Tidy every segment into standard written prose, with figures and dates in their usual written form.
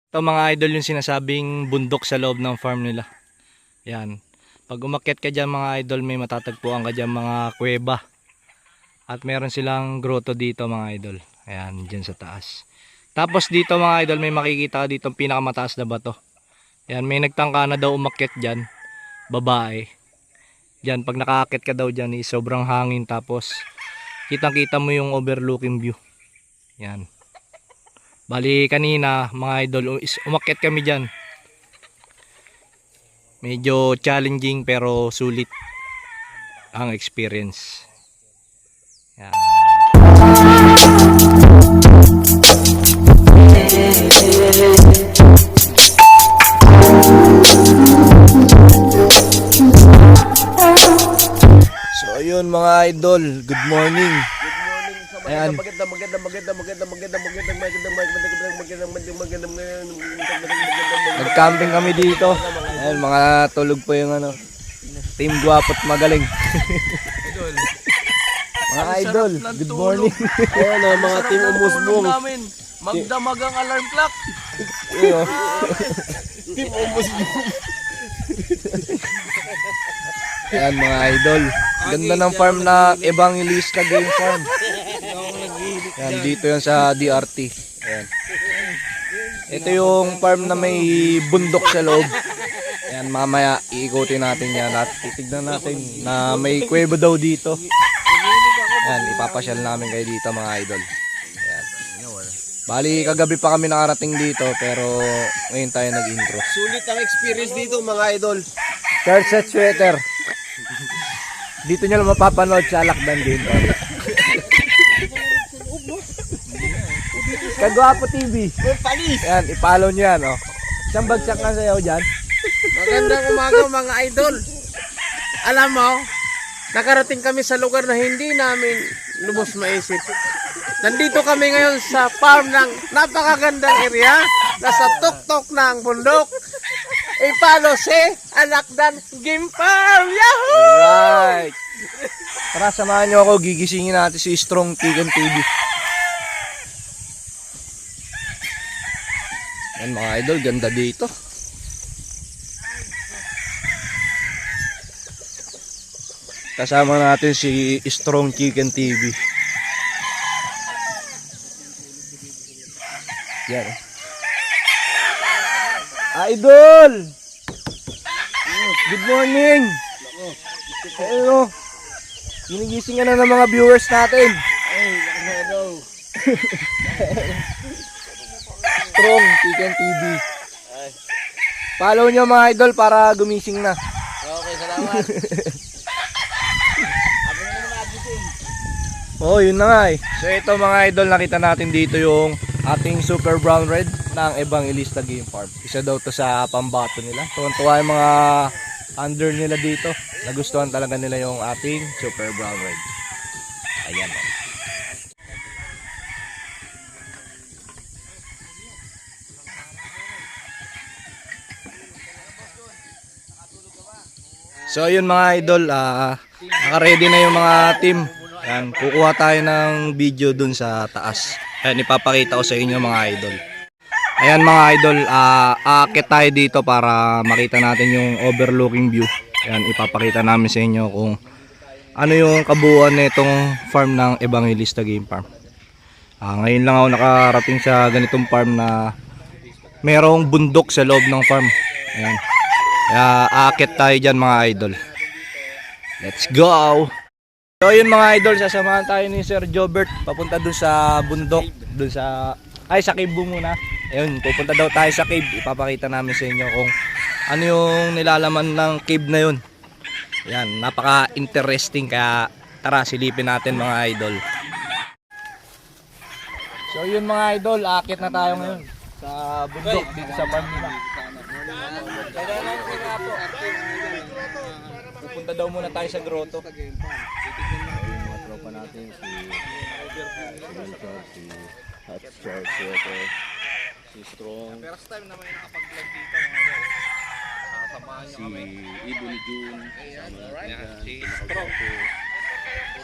Ito mga idol yung sinasabing bundok sa loob ng farm nila. Yan. Pag umakyat ka dyan mga idol, may matatagpuan ka dyan mga kuweba. At meron silang grotto dito mga idol. Ayan, dyan sa taas. Tapos dito mga idol, may makikita ka dito pinakamataas na bato. Ayan, may nagtangka na daw umakyat dyan. Babae. Dyan, pag nakaakyat ka daw dyan, sobrang hangin. Tapos, kitang-kita mo yung overlooking view. Yan. Bali kanina mga idol, umakyat kami dyan. Medyo challenging pero sulit ang experience. Yan. So ayun mga idol, good morning. Ayan. Nag-camping kami dito. Ayan, mga tulog po yung ano, Team Guwapo't Magaling. Mga idol, good morning. Ayan mga team umusbong. Magdamag ang alarm clock. Team umusbong. Ayan mga idol. Ganda ng farm na Evangelista Game Farm. Ayan, dito yan sa DRT. Ayan. Ito yung farm na may bundok sa loob. Ayan, mamaya iikutin natin yan at titignan natin na may kuweba daw dito. Ayan, ipapasyal namin kayo dito mga idol. Ayan. Bali, kagabi pa kami nakarating dito pero ngayon tayo nag-intro. Sulit ang experience dito mga idol. Shirt set sweater. Dito nyo lang mapapanood sa Alakdan din. Kagwapo TV. Ayan, i-follow nyo yan. Oh. Isang bagsak na sayaw dyan. Magandang umaga mga idol. Alam mo, nakarating kami sa lugar na hindi namin lubos maisip. Nandito kami ngayon sa farm ng napakagandang area. Nasa tuktok ng bundok. Ipalo si Alakdan Game Farm. Yahoo! Alright. Tara, samahan nyo ako. Gigisingin natin si Strong Chicken TV. Yan mga idol, ganda dito. Kasama natin si Strong Chicken TV. Yan. Idol! Good morning! Hello! Ginigising na ng mga viewers natin. Strong Chicken TV. Follow nyo mga idol para gumising na. Okay, salamat. Oh, yun na nga eh. So ito mga idol, nakita natin dito yung ating Super Brown Red ng Evangelista Game Farm. Isa daw to sa pambato nila. Tuwan-tuwa yung mga under nila dito. Nagustuhan talaga nila yung ating Super Brown Red. Ayan. So ayun mga idol, naka-ready na yung mga team. Ayan, kukuha tayo ng video dun sa taas. Ayan, ipapakita ko sa inyo mga idol. Ayan mga idol, aakyat tayo dito para makita natin yung overlooking view. Ayan, ipapakita namin sa inyo kung ano yung kabuuan nitong farm ng Evangelista Game Farm. Ngayon lang ako nakarating sa ganitong farm na merong bundok sa loob ng farm. Ayan. Kaya aakyat tayo dyan mga idol. Let's go! So yun mga idol, sasamahan tayo ni Sir Jobert papunta dun sa bundok, dun sa sa cave muna. Ayun, pupunta daw tayo sa cave. Ipapakita namin sa inyo kung ano yung nilalaman ng cave na yun. Yan, napaka-interesting kaya tara silipin natin mga idol. So yun mga idol, aakyat na tayo ngayon sa bundok dito sa farm nila. Pupunta daw muna tayo sa grotto. Yung mga tropa natin, si si Strong, First time naman yung nakapag-vlog dito mga idol. Nakasamahan nyo kami. Ibon June. Alright, si Strong.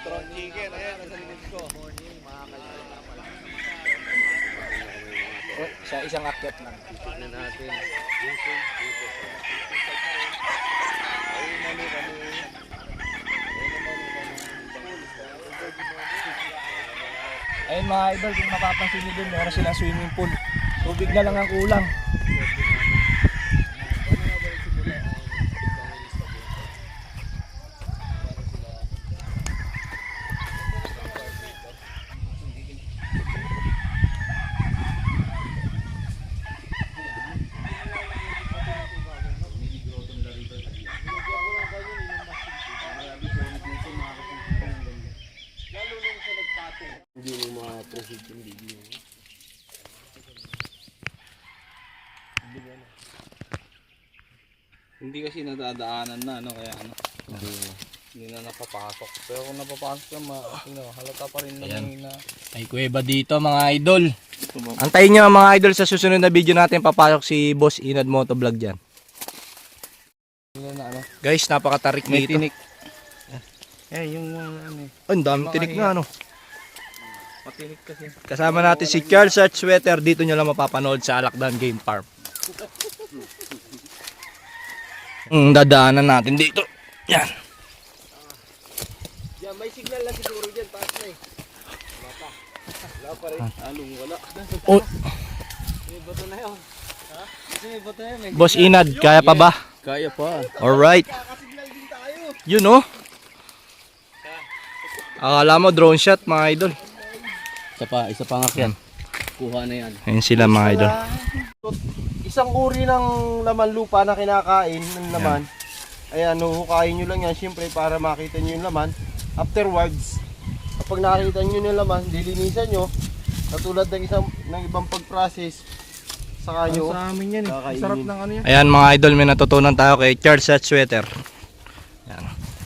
Strong Chicken, ayan, nasa likod ko. Sa isang akyat lang. Tignan natin. Ayun mga idol, kung mapapansin nyo dun, meron silang swimming pool. Tubig na lang ang kulang. Hindi mo ma-proceed yung video. Hindi kasi nadadaanan na, ano, kaya ano, hindi na napapasok. Pero kung napapasok na, halata pa rin naman na. May kuweba dito mga idol. Antayin nyo mga idol sa susunod na video natin. Papasok si Boss Inad Motovlog dyan. Na, ano, Guys, napakatarik may dito. tinik. Yung mga ano eh. Ang daming tinik na ano. Patinik kasi. Kasama natin si Charles at Sweater. Dito nyo lang mapapanood sa Alakdan Game Farm. Dadaanan natin dito. Yan. Diyan, may signal na siguro dyan. Taas na eh. Wala pa. Wala pa rin. Along wala. Oh, May bato na yun. Ha? Kasi may bato na yun. Boss Inad, kaya pa ba? Kaya pa. Alright. Kakasignal din tayo. Yun oh. Akala mo drone shot mga idol. Isa pa nga yan. Kuha na yan. Ayun sila mga idol. Isang uri ng laman lupa na kinakain ng laman. Ayan, huhukayin nyo lang yan siyempre para makita nyo yung laman. Afterwards, kapag nakita nyo yung laman, dilinisan nyo. Katulad ng ibang pag-process. Saka nyo Sa amin yan eh. kakainin. Sarap ng ano yan. Ayan mga idol, may natutunan tayo kay Charles at Sweater. Yan.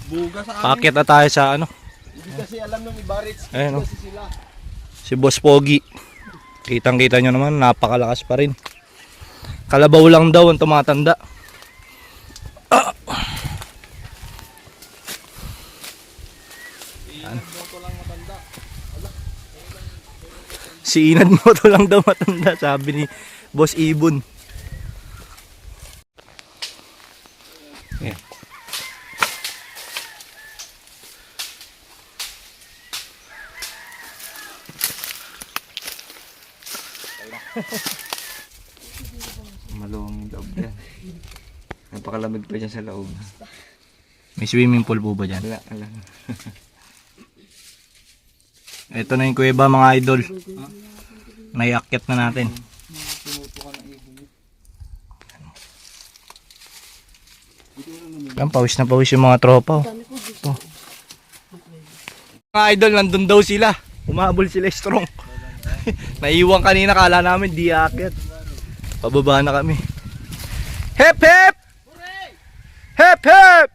Buga sa amin. Pakit na tayo sa ano. Hindi kasi alam ng iba, Rich. Ayan, oh. Kasi sila. Si Boss Pogi. Kitang kita nyo naman, napakalakas pa rin. Kalabaw lang daw ang tumatanda. Yan. Si Inad mo to lang daw matanda, sabi ni Boss Ibon. Yan. Maluwang yung loob yan. Napakalamig pa dyan sa loob. May swimming pool po ba dyan? Wala. Ito na yung kuweba mga idol. Naiakyat na natin. Yan, pawis na pawis yung mga tropa. Oh. Ito. Mga idol, nandun daw sila. Umabol sila strong. Naiwan kanina, kala namin di aakyat. Pababa na kami. Hep hep! Hep hep!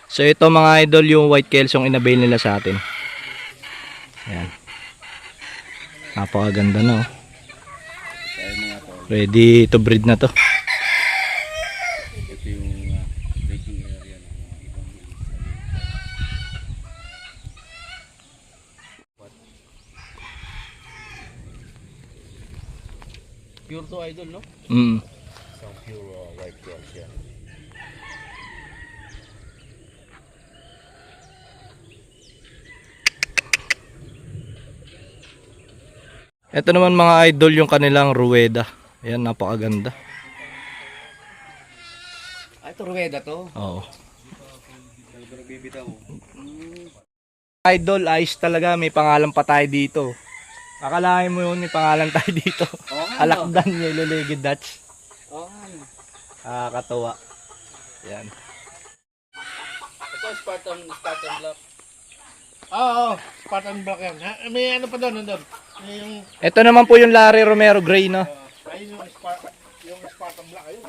So ito mga idol yung white kelsong inabail nila sa atin. Ayan. Napakaganda na oh. Ready to breed na to. Ito yung breaking area ng ibang Pure to idol, no? Mm. Isang pure white girls yan. Ito naman mga idol yung kanilang ruweda. Ayan, napakaganda. Ay, ito ruweda to. Oo. Nagbibitaw. Idol, ayos talaga. May pangalan pa tayo dito. Akalain mo yun, may pangalan tayo dito. Oo nga, no? Alakdan Yellow Legged Dutch. Oo nga. Katawa. Yan. Ito, Spartan Black. Oo, Spartan Black yan. May ano pa doon, nandun. May yung, Ito naman po yung Larry Romero Gray, no? ayun yung Spartan Black, ayun.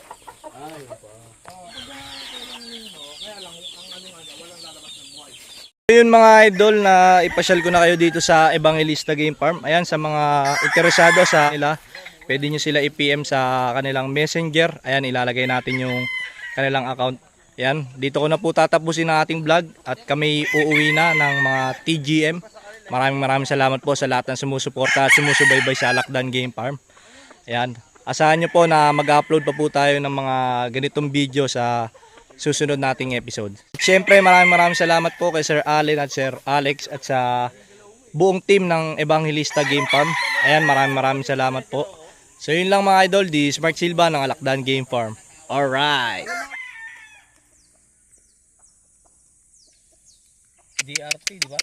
Yun mga idol na ipasyal ko na kayo dito sa Evangelista Game Farm. Ayan, sa mga interesado sa nila, pwede nyo sila i-PM sa kanilang messenger. Ayan, ilalagay natin yung kanilang account. Ayan, dito ko na po tatapusin ang ating vlog at kami uuwi na ng mga TGM. Maraming salamat po sa lahat ng sumusuporta at sumusubaybay sa Alakdan Game Farm. Ayan, asahan nyo po na mag-upload pa po tayo ng mga ganitong video sa susunod nating episode. Siyempre maraming salamat po kay Sir Allen at Sir Alex at sa buong team ng Evangelista Game Farm. Ayan, maraming salamat po. So yun lang mga idol, di Smart Silva ng Alakdan Game Farm. Alright! DRT, di ba?